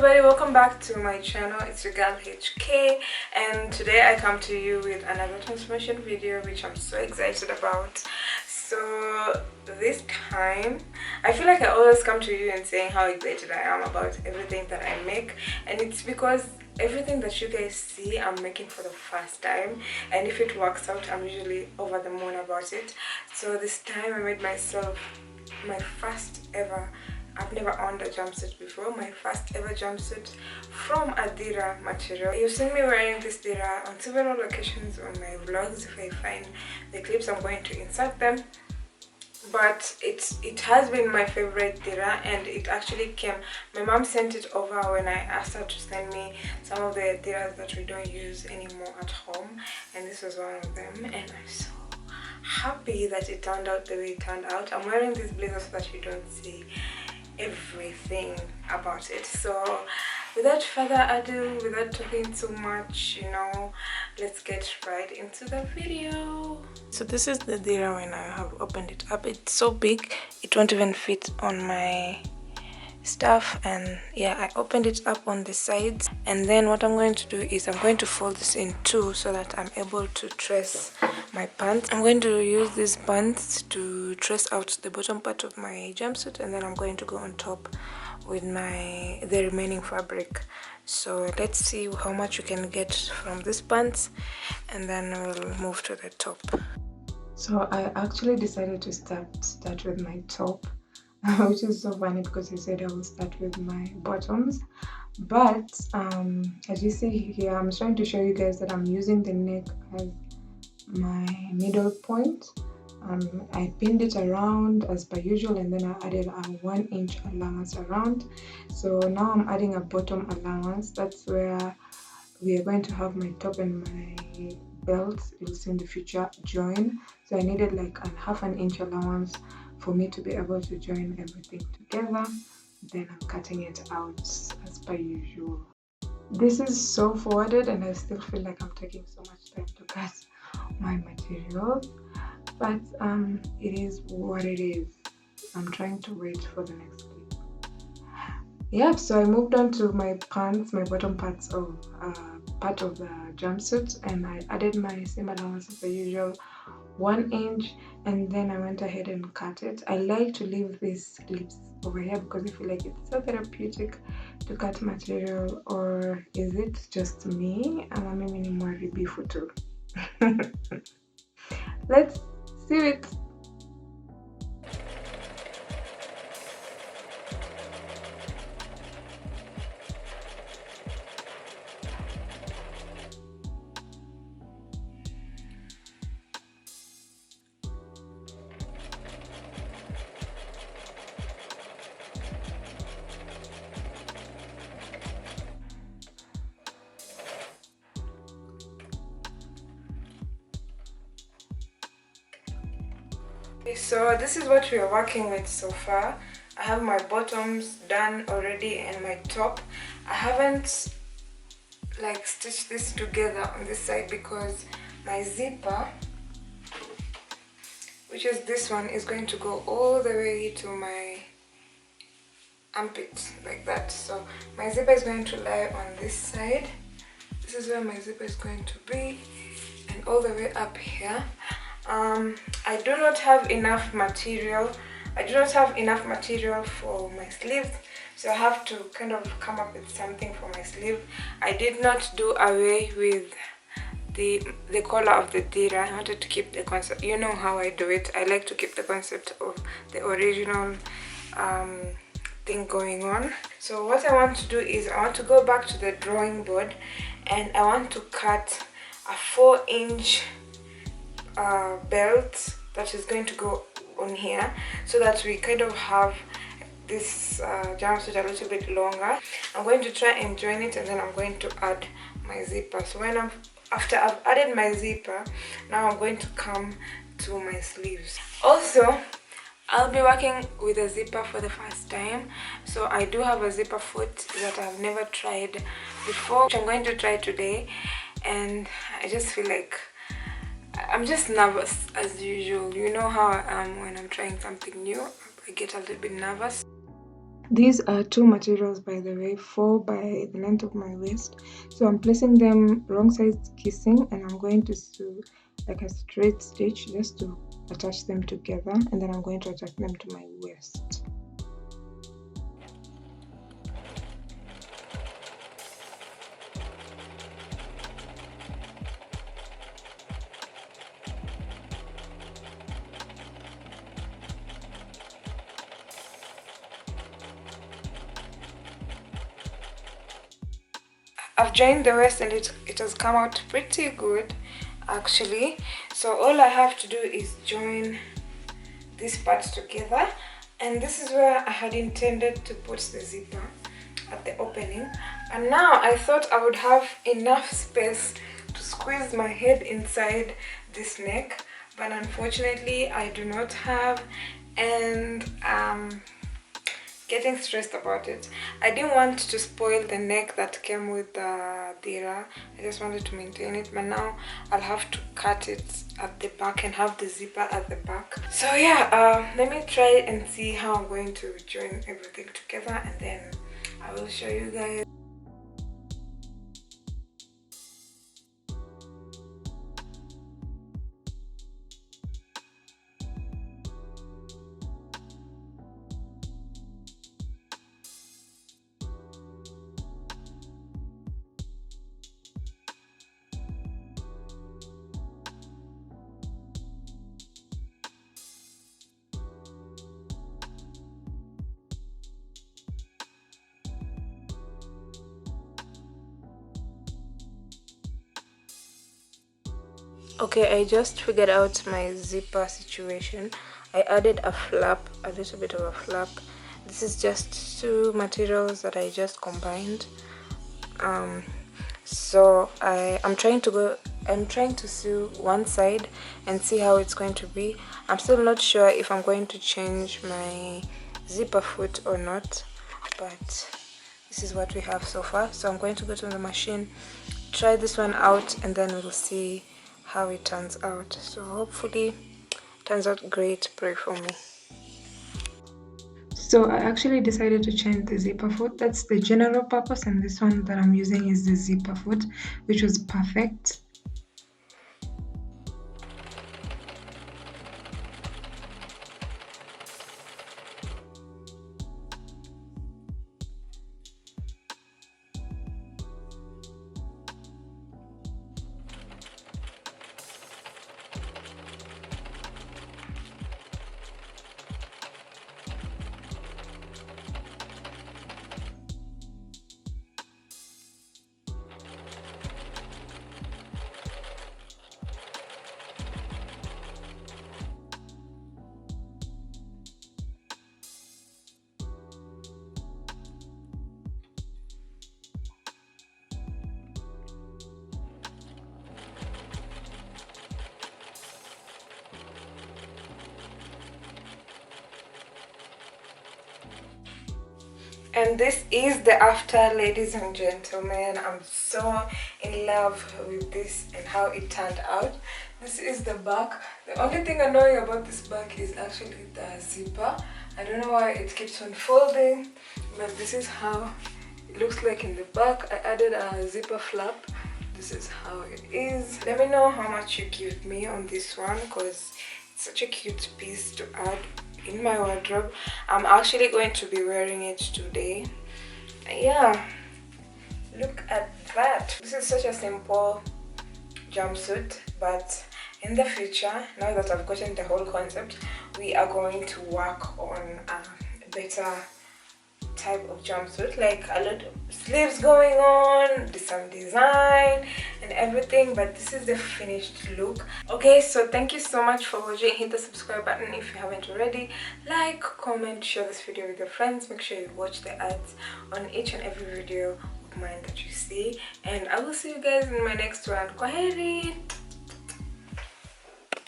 everybody, welcome back to my channel. It's your girl HK, and today I come to you with another transformation video which I'm so excited about. So this time I feel like I always come to you and saying how excited I am about everything that I make, and it's because everything that you guys see I'm making for the first time, and if it works out I'm usually over the moon about it. So this time I made myself my first ever, I've never owned a jumpsuit before, my first ever jumpsuit from a Deera material. You've seen me wearing this Deera on several occasions on my vlogs. If I find the clips I'm going to insert them, but it has been my favorite Deera, and it actually came, my mom sent it over when I asked her to send me some of the Deeras that we don't use anymore at home, and this was one of them, and I'm so happy that it turned out the way it turned out. I'm wearing this blazer so that you don't see everything about it. So without further ado, without talking too much, let's get right into the video. So this is the Deera when I have opened it up. It's so big it won't even fit on my stuff, and yeah, I opened it up on the sides, and then what I'm going to do is I'm going to fold this in two so that I'm able to trace my pants. I'm going to use these pants to trace out the bottom part of my jumpsuit, and then I'm going to go on top with the remaining fabric. So let's see how much you can get from these pants, and then we'll move to the top. So I actually decided to start with my top, which is so funny because I said I will start with my bottoms, but as you see here, I'm trying to show you guys that I'm using the neck as my middle point. I pinned it around as per usual, and then I added a 1 inch allowance around. So now I'm adding a bottom allowance. That's where we are going to have my top and my belt, you'll see in the future, join. So I needed like a half an inch allowance for me to be able to join everything together. Then I'm cutting it out as per usual. This is so forwarded, and I still feel like I'm taking so much time to cut my materials, but it is what it is. I'm trying to wait for the next clip. Yeah, so I moved on to my pants, my bottom parts of part of the jumpsuit, and I added my same allowance as per usual, 1 inch, and then I went ahead and cut it. I like to leave these clips over here because I feel like it's so therapeutic to cut material. Or is it just me? Mimi ni mwaribifu tu. Let's see it. So this is what we are working with so far. I have my bottoms done already and my top. I haven't like stitched this together on this side because my zipper, which is this one, is going to go all the way to my armpit like that. So my zipper is going to lie on this side. This is where my zipper is going to be, and all the way up here. I do not have enough material. I do not have enough material for my sleeves, so I have to kind of come up with something for my sleeve. I did not do away with the collar of the Deera. I wanted to keep the concept. You know how I do it. I like to keep the concept of the original thing going on. So what I want to do is I want to go back to the drawing board, and I want to cut a 4 inch belt that is going to go on here, so that we kind of have this jumpsuit a little bit longer. I'm going to try and join it, and then I'm going to add my zipper. So after I've added my zipper, now I'm going to come to my sleeves. Also, I'll be working with a zipper for the first time, so I do have a zipper foot that I've never tried before, which I'm going to try today, and I just feel like I'm just nervous as usual. You know how I am when I'm trying something new. I get a little bit nervous. These are two materials, by the way, 4 by the length of my waist. So I'm placing them wrong sides kissing, and I'm going to sew like a straight stitch just to attach them together, and then I'm going to attach them to my waist. I've joined the waist and it has come out pretty good actually. So all I have to do is join these parts together, and this is where I had intended to put the zipper at the opening, and now I thought I would have enough space to squeeze my head inside this neck, but unfortunately I do not have, and getting stressed about it. I didn't want to spoil the neck that came with the Deera. I just wanted to maintain it, but now I'll have to cut it at the back and have the zipper at the back. So yeah, let me try and see how I'm going to join everything together, and then I will show you guys. Okay, I just figured out my zipper situation. I added a flap, a little bit of a flap. This is just two materials that I just combined. So I'm trying to sew one side and see how it's going to be. I'm still not sure if I'm going to change my zipper foot or not, but this is what we have so far. So I'm going to go to the machine, try this one out, and then we'll see how it turns out. So hopefully it turns out great. Pray for me. So I actually decided to change the zipper foot. That's the general purpose, and this one that I'm using is the zipper foot, which was perfect. And this is the after, ladies and gentlemen. I'm so in love with this and how it turned out. This is the back. The only thing annoying about this back is actually the zipper. I don't know why it keeps on folding, but this is how it looks like in the back. I added a zipper flap. This is how it is. Let me know how much you give me on this one, because it's such a cute piece to add in my wardrobe. I'm actually going to be wearing it today. Yeah, look at that. This is such a simple jumpsuit, but in the future, now that I've gotten the whole concept, we are going to work on a better type of jumpsuit, like a lot of sleeves going on, some design and everything, but this is the finished look. Okay, so thank you so much for watching. Hit the subscribe button if you haven't already. Like, comment, share this video with your friends. Make sure you watch the ads on each and every video of mine that you see, and I will see you guys in my next one. Kwaheri.